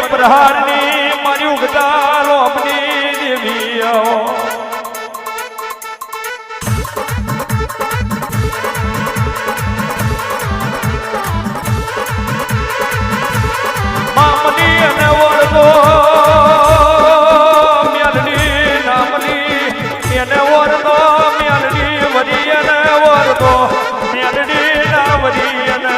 પ્રહારની મારી ઉગતા લોભની દેવીઓ મામલી અને વળગો મેલડી નામલી એને વળગો મેલડી વરી અને વળગો મેલડી ના વરી અને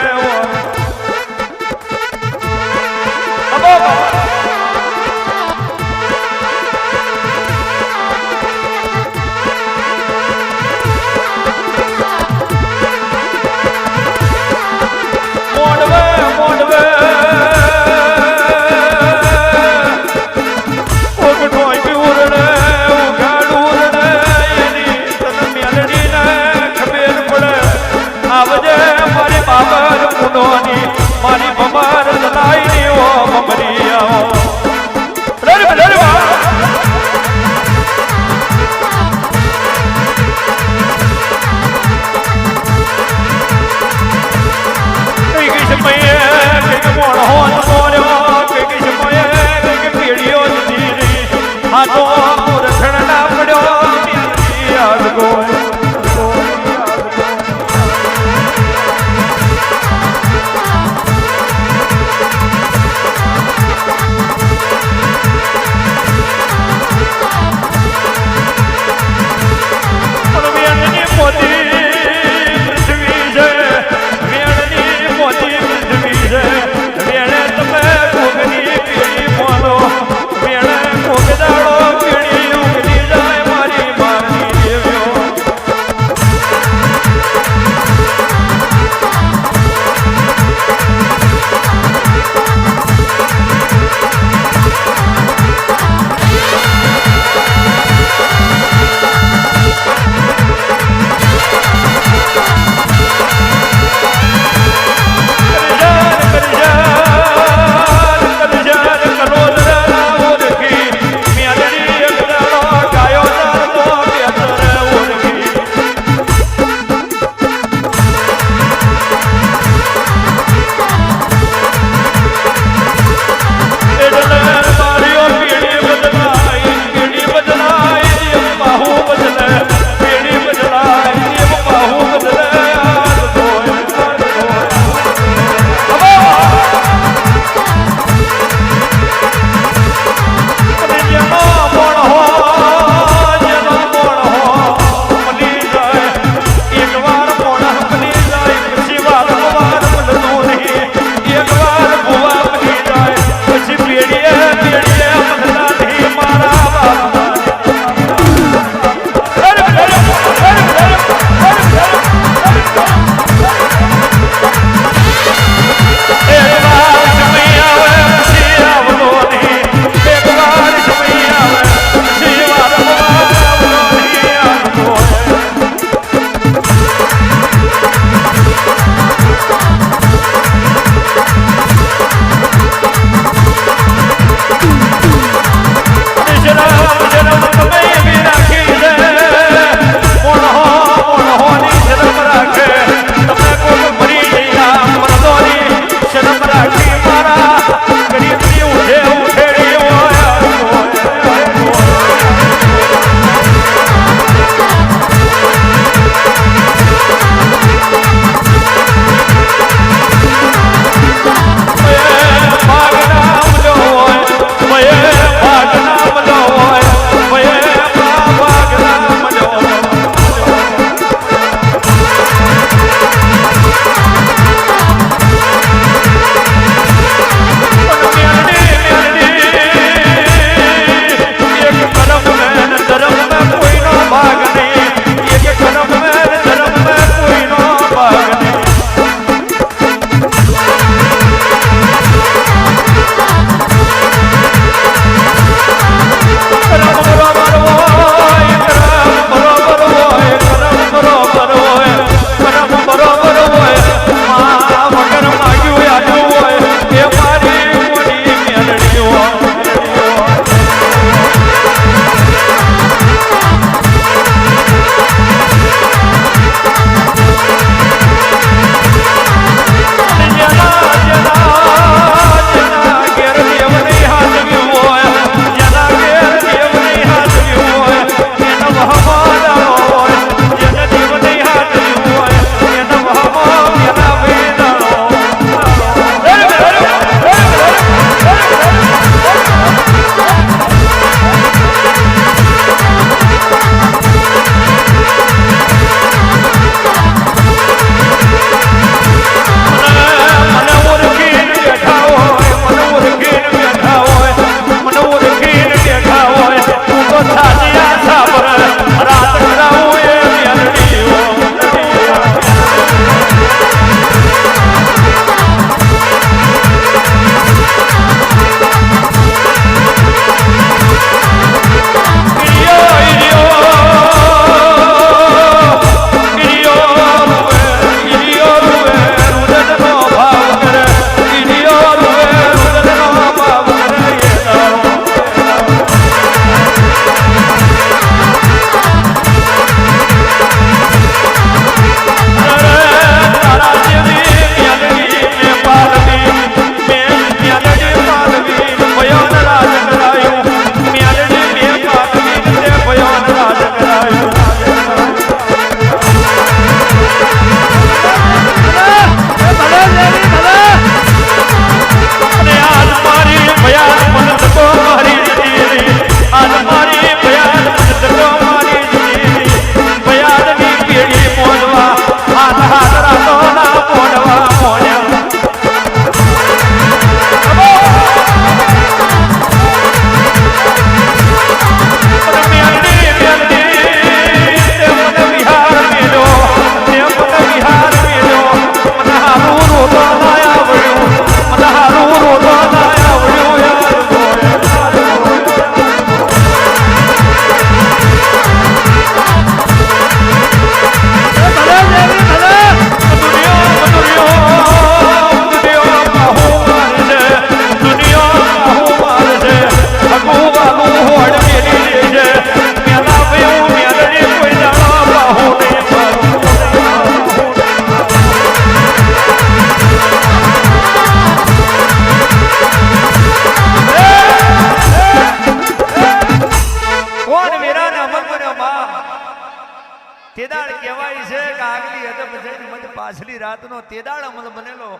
પાછલી રાતનો તેદાળ અમલ બનેલો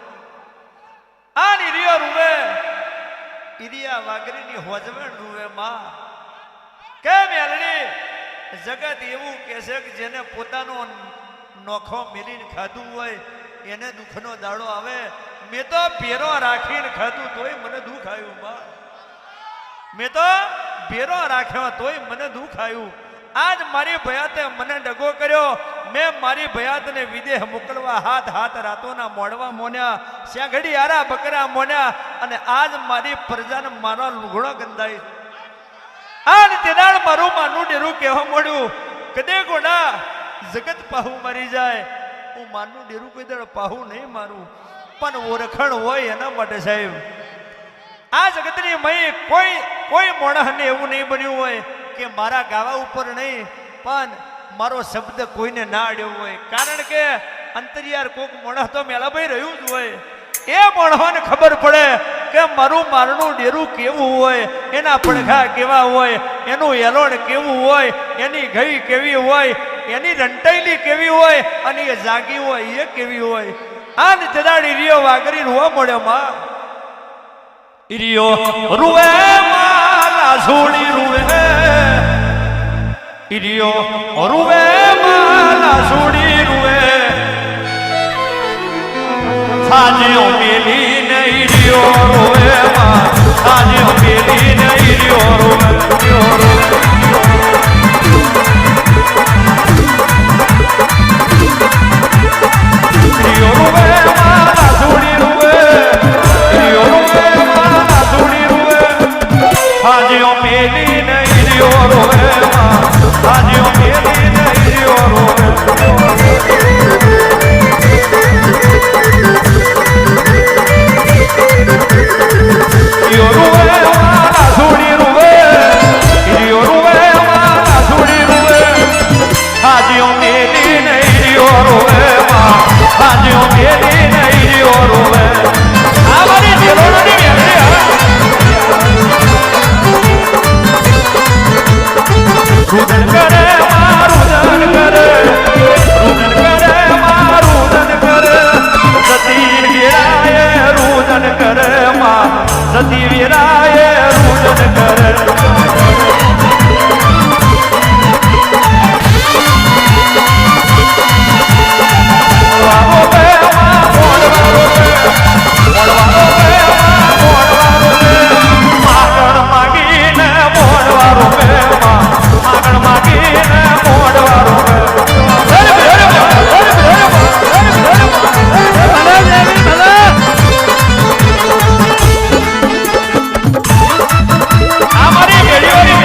આ નિરિયો રૂવે ઇરિયા વાગરીની હોજવેણ રૂવે માં કેમ એલડી જગત એવું કહે છે કે જેને પોતાનો નોખો મેલીને ખાધું હોય એને દુઃખનો દાડો આવે મેં તો ભેરો રાખીને ખાધું તોય મને દુઃખ આવ્યું માં મેં તો ભેરો રાખ્યો તોય મને દુઃખ આવ્યું આજ મારી ભયાતે મને ડગો કર્યો મેં મારી ભયાતને વિદેહ મોકલવા હાથ હાથ રાતોના મોડવા મોન્યા સ્યાઘડી આરા બકરા મોન્યા અને આજ મારી પ્રજાને મારા લુગડો ગંધાઈ આજ તેદાળ મારું માનું ડેરું કહેવા મળ્યું કદે ગોડા જગત પાહુ મરી જાય હું માનું ડેરું કોઈ દળ પાહુ નહીં મારું પણ ઓળખણ હોય એના માટે સાહેબ આ જગતની મય કોઈ મોણસને એવું નહીં બન્યું હોય કે મારા ગાવા ઉપર નહીં પણ મારો શબ્દ કોઈને ના અડ્યો હોય કારણ કે અંતરિયાર કોક મોણસ તો મેલાભાઈ રહ્યું જ હોય એ મોણસને ખબર પડે કે મારું મારનું ડેરું કેવું હોય એના પડઘા કેવા હોય એનું એલોણ કેવું હોય એની ગઈ કેવી હોય એની રંટાઈલી કેવી હોય અને એ જાગી હોય એ કેવી હોય આન જદાડી રિયો વાગરી રોવા મળ્યો માં રિયો રૂવે માલા છોડી રૂવે રિયો રૂવે માલા છોડી રૂવે સાજ્યો મેલી નહીં રિયો રૂવે માં સાજ્યો મેલી નહીં રિયો રૂવે રિયો રૂવે માલા છોડી રૂવે રિયો રૂવે માલા છોડી રૂવે સાજ્યો મેલી નહીં રિયો રૂવે માં સાજ્યો મેલી નહીં રિયો રૂવે રિયો રૂવે માલા છોડી રૂવે રિયો રૂવે માલા છોડી રૂવે સાજ્યો મેલી નહીં રિયો રૂવે માં સાજ્યો મેલી નહીં રિયો રૂવે આ મારી દિલોની મેળવી રુદન કરે મારું કરે રુદન કરે મારું કરે સતી વીરાએ રુદન કરે માં સતી વીરાએ રુદન કરે અમારી મેળીઓની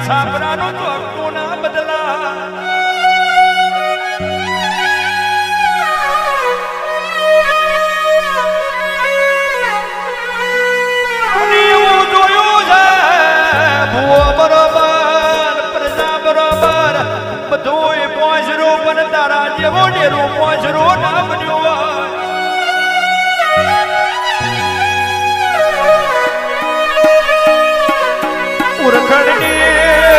છાપરાનું ચોકનું ના બદલા અને એવું જોયું છે ભૂવો બરોબર પ્રજા બરોબર બધું પોંચરું પણ તારા જેવો ડેરું પોંચરું ના બન્યું હોય ઉરખડની